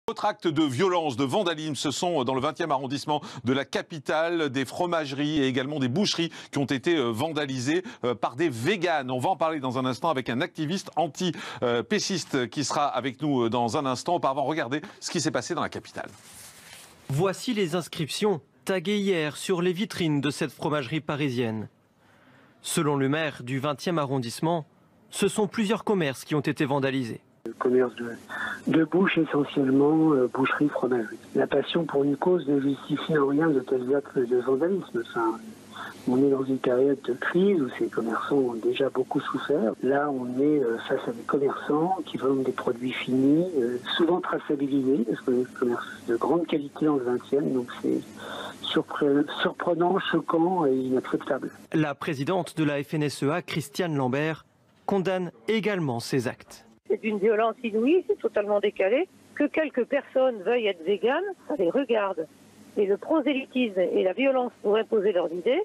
Autre acte de violence, de vandalisme, ce sont dans le 20e arrondissement de la capitale des fromageries et également des boucheries qui ont été vandalisées par des véganes. On va en parler dans un instant avec un activiste anti-péciste qui sera avec nous dans un instant. Auparavant, regardez ce qui s'est passé dans la capitale. Voici les inscriptions taguées hier sur les vitrines de cette fromagerie parisienne. Selon le maire du 20e arrondissement, ce sont plusieurs commerces qui ont été vandalisés. Le commerce de bouche essentiellement, boucherie, fromagerie. La passion pour une cause ne justifie en rien de tels actes de vandalisme. Enfin, on est dans une période de crise où ces commerçants ont déjà beaucoup souffert. Là, on est face à des commerçants qui vendent des produits finis, souvent traçabilisés, parce que c'est un commerce de grande qualité dans le 20e, donc c'est surprenant, choquant et inacceptable. La présidente de la FNSEA, Christiane Lambert, condamne également ces actes. C'est d'une violence inouïe, c'est totalement décalé. Que quelques personnes veuillent être véganes, ça les regarde. Et le prosélytisme et la violence pour imposer leurs idées,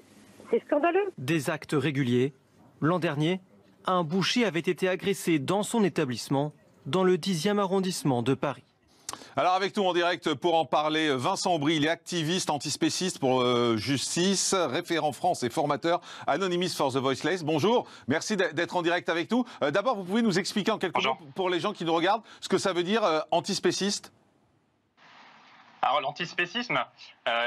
c'est scandaleux. Des actes réguliers. L'an dernier, un boucher avait été agressé dans son établissement, dans le 10e arrondissement de Paris. Alors avec nous en direct pour en parler, Vincent Aubry, il est activiste antispéciste pour justice, référent France et formateur Anonymous for the Voiceless. Bonjour, merci d'être en direct avec nous. D'abord, vous pouvez nous expliquer en quelques mots pour les gens qui nous regardent ce que ça veut dire antispéciste? Alors l'antispécisme,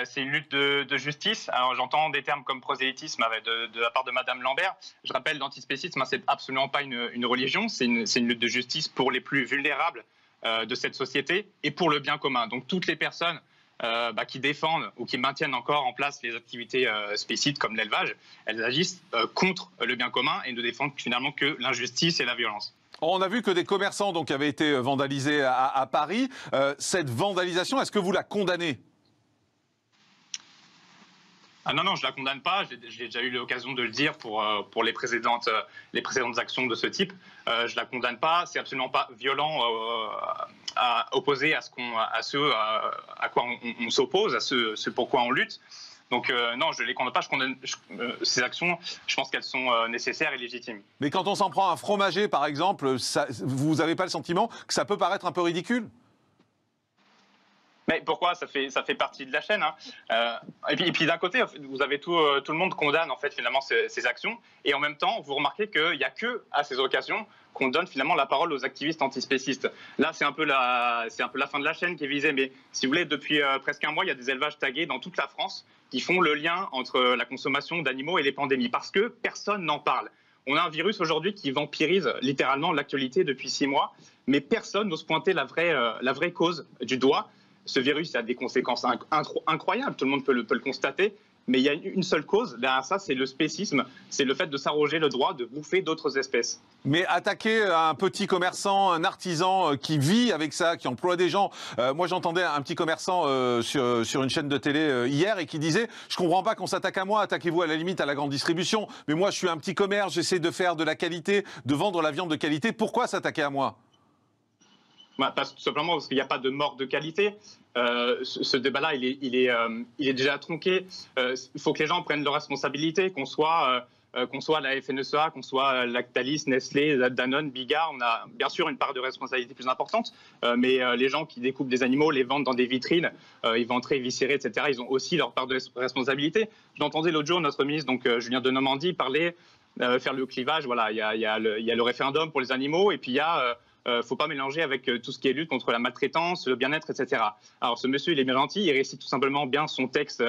c'est une lutte de justice. Alors j'entends des termes comme prosélytisme de la part de Madame Lambert. Je rappelle, l'antispécisme, c'est absolument pas une religion, c'est une lutte de justice pour les plus vulnérables de cette société et pour le bien commun. Donc toutes les personnes qui défendent ou qui maintiennent encore en place les activités spécifiques comme l'élevage, elles agissent contre le bien commun et ne défendent finalement que l'injustice et la violence. On a vu que des commerçants donc, avaient été vandalisés à Paris. Cette vandalisation, est-ce que vous la condamnez ? Ah non, je ne la condamne pas. J'ai déjà eu l'occasion de le dire pour les précédentes actions de ce type. Je ne la condamne pas. C'est absolument pas violent opposé à ce à quoi on s'oppose, à ce pourquoi on lutte. Donc non, je ne les condamne pas. Je condamne ces actions. Je pense qu'elles sont nécessaires et légitimes. Mais quand on s'en prend à un fromager, par exemple, vous n'avez pas le sentiment que ça peut paraître un peu ridicule ? Mais pourquoi? Ça fait partie de la chaîne. Hein. Et puis d'un côté, vous avez tout le monde condamne en fait finalement ces actions. Et en même temps, vous remarquez qu'il n'y a que à ces occasions qu'on donne finalement la parole aux activistes antispécistes. Là, c'est un peu la fin de la chaîne qui est visée. Mais si vous voulez, depuis presque un mois, il y a des élevages tagués dans toute la France qui font le lien entre la consommation d'animaux et les pandémies. Parce que personne n'en parle. On a un virus aujourd'hui qui vampirise littéralement l'actualité depuis 6 mois. Mais personne n'ose pointer la vraie cause du doigt. Ce virus a des conséquences incroyables, tout le monde peut le constater, mais il y a une seule cause derrière ça, c'est le spécisme, c'est le fait de s'arroger le droit de bouffer d'autres espèces. Mais attaquer un petit commerçant, un artisan qui vit avec ça, qui emploie des gens. Moi, j'entendais un petit commerçant sur une chaîne de télé hier et qui disait « Je comprends pas qu'on s'attaque à moi, attaquez-vous à la limite à la grande distribution. Mais moi, je suis un petit commerce, j'essaie de faire de la qualité, de vendre la viande de qualité. Pourquoi s'attaquer à moi ?» Tout simplement parce qu'il n'y a pas de mort de qualité. Ce débat-là, il est déjà tronqué. Il faut que les gens prennent leurs responsabilités, qu'on soit la FNSEA, qu'on soit Lactalis, Nestlé, Danone, Bigard. On a bien sûr une part de responsabilité plus importante, mais les gens qui découpent des animaux, les vendent dans des vitrines, ils ventraient, viscérés, etc., ils ont aussi leur part de responsabilité. J'entendais l'autre jour notre ministre, donc Julien Denormandie, parler, faire le clivage. Voilà, il y a le référendum pour les animaux, et puis il y a... faut pas mélanger avec tout ce qui est lutte contre la maltraitance, le bien-être, etc. Alors ce monsieur, il est bien gentil, il récite tout simplement bien son texte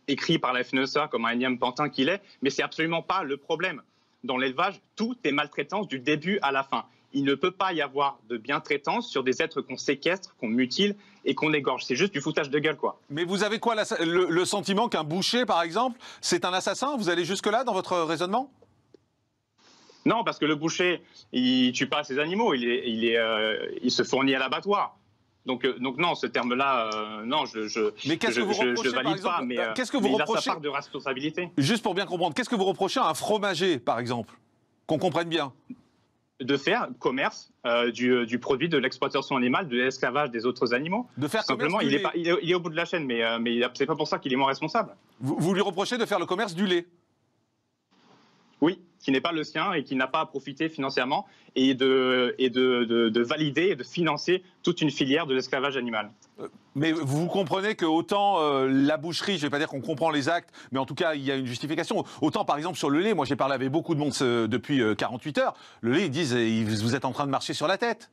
écrit par la FNSEA comme un énième pantin qu'il est, mais c'est absolument pas le problème. Dans l'élevage, tout est maltraitance du début à la fin. Il ne peut pas y avoir de bien-traitance sur des êtres qu'on séquestre, qu'on mutile et qu'on égorge. C'est juste du foutage de gueule, quoi. Mais vous avez quoi, le sentiment qu'un boucher, par exemple, c'est un assassin? Vous allez jusque-là dans votre raisonnement? Non, parce que le boucher, il tue pas ses animaux, il se fournit à l'abattoir. Donc non, ce terme-là, non, mais qu'est-ce que vous reprochez, je valide pas, mais qu'est-ce que vous reprochez, il a sa part de responsabilité. Juste pour bien comprendre, qu'est-ce que vous reprochez à un fromager, par exemple, qu'on comprenne bien? De faire commerce du produit de l'exploitation animale, de l'esclavage des autres animaux. De faire simplement, il est au bout de la chaîne, mais c'est pas pour ça qu'il est moins responsable. Vous lui reprochez de faire le commerce du lait? Oui, qui n'est pas le sien et qui n'a pas à profiter financièrement et de valider et de financer toute une filière de l'esclavage animal. Mais vous comprenez que autant la boucherie, je ne vais pas dire qu'on comprend les actes, mais en tout cas, il y a une justification. Autant, par exemple, sur le lait, moi j'ai parlé avec beaucoup de monde depuis 48 heures, le lait, ils disent, vous êtes en train de marcher sur la tête.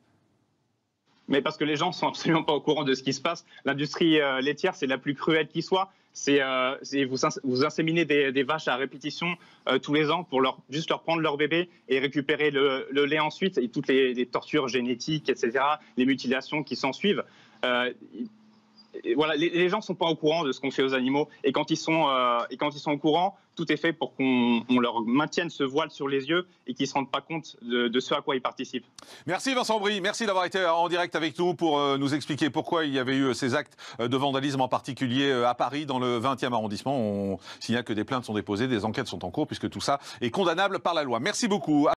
Mais parce que les gens sont absolument pas au courant de ce qui se passe. L'industrie laitière, c'est la plus cruelle qui soit. Vous inséminez des vaches à répétition tous les ans pour juste leur prendre leur bébé et récupérer le lait ensuite, et toutes les tortures génétiques, etc., les mutilations qui s'en suivent. Voilà, les gens ne sont pas au courant de ce qu'on fait aux animaux, et quand ils sont au courant, tout est fait pour qu'on leur maintienne ce voile sur les yeux et qu'ils ne se rendent pas compte de ce à quoi ils participent. Merci Vincent Brie, merci d'avoir été en direct avec nous pour nous expliquer pourquoi il y avait eu ces actes de vandalisme, en particulier à Paris, dans le 20e arrondissement. On signale que des plaintes sont déposées, des enquêtes sont en cours, puisque tout ça est condamnable par la loi. Merci beaucoup.